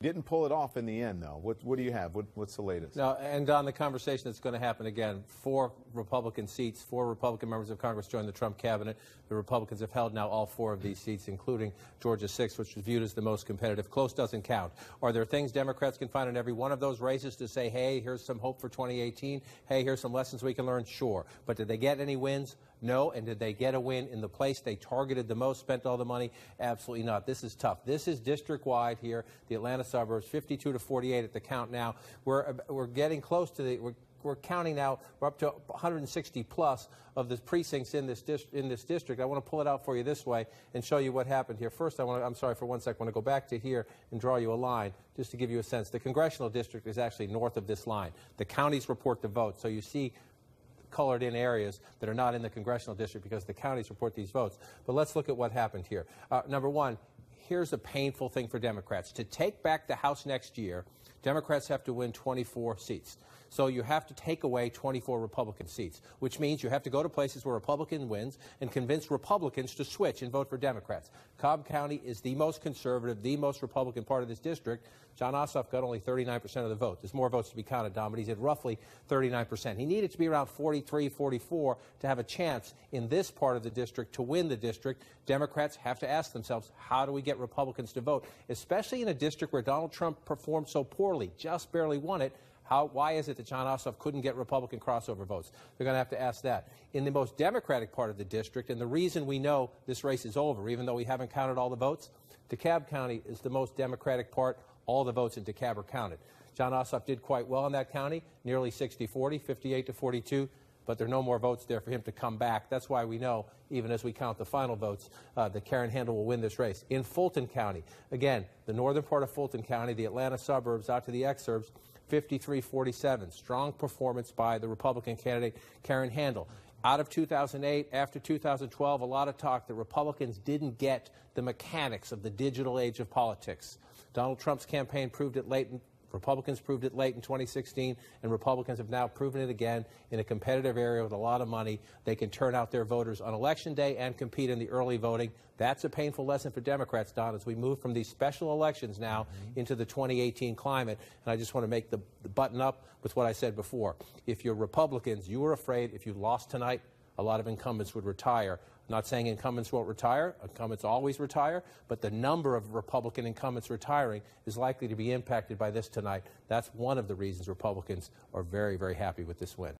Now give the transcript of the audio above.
Didn't pull it off in the end, though. What do you have? What's the latest? Now, and on the conversation that's going to happen again, 4 Republican seats, 4 Republican members of Congress joined the Trump cabinet. The Republicans have held now all 4 of these seats, including Georgia 6, which was viewed as the most competitive. Close doesn't count. Are there things Democrats can find in every one of those races to say, hey, here's some hope for 2018? Hey, here's some lessons we can learn? Sure. But did they get any wins? No. And did they get a win in the place they targeted the most, spent all the money? Absolutely not. This is tough. This is district-wide here, the Atlanta suburbs, 52 to 48 at the count now. We're getting close to the we're counting now. We're up to 160 plus of the precincts in this district. I want to pull it out for you this way and show you what happened here. First, I'm sorry for one sec. I want to go back to here and draw you a line just to give you a sense. The congressional district is actually north of this line. The counties report the votes, so you see colored in areas that are not in the congressional district because the counties report these votes. But let's look at what happened here. Number one, here's a painful thing for Democrats. To take back the House next year, Democrats have to win 24 seats. So you have to take away 24 Republican seats, which means you have to go to places where Republican wins and convince Republicans to switch and vote for Democrats. Cobb County is the most conservative, the most Republican part of this district. Jon Ossoff got only 39% of the vote. There's more votes to be counted, Don, but he's at roughly 39%. He needed to be around 43, 44 to have a chance in this part of the district to win the district. Democrats have to ask themselves, how do we get Republicans to vote, especially in a district where Donald Trump performed so poorly, just barely won it. Why is it that Jon Ossoff couldn't get Republican crossover votes? They're going to have to ask that. In the most Democratic part of the district, and the reason we know this race is over, even though we haven't counted all the votes, DeKalb County is the most Democratic part. All the votes in DeKalb are counted. Jon Ossoff did quite well in that county, nearly 60-40, 58 to 42, but there are no more votes there for him to come back. That's why we know, even as we count the final votes, that Karen Handel will win this race. In Fulton County, again, the northern part of Fulton County, the Atlanta suburbs out to the exurbs, 53-47. Strong performance by the Republican candidate, Karen Handel. Out of 2008, after 2012, a lot of talk that Republicans didn't get the mechanics of the digital age of politics. Donald Trump's campaign proved it late. Republicans proved it late in 2016, and Republicans have now proven it again in a competitive area with a lot of money. They can turn out their voters on Election Day and compete in the early voting. That's a painful lesson for Democrats, Don, as we move from these special elections now into the 2018 climate. And I just want to make the button up with what I said before. If you're Republicans, you were afraid if you lost tonight, a lot of incumbents would retire. I'm not saying incumbents won't retire. Incumbents always retire. But the number of Republican incumbents retiring is likely to be impacted by this tonight. That's one of the reasons Republicans are very, very happy with this win.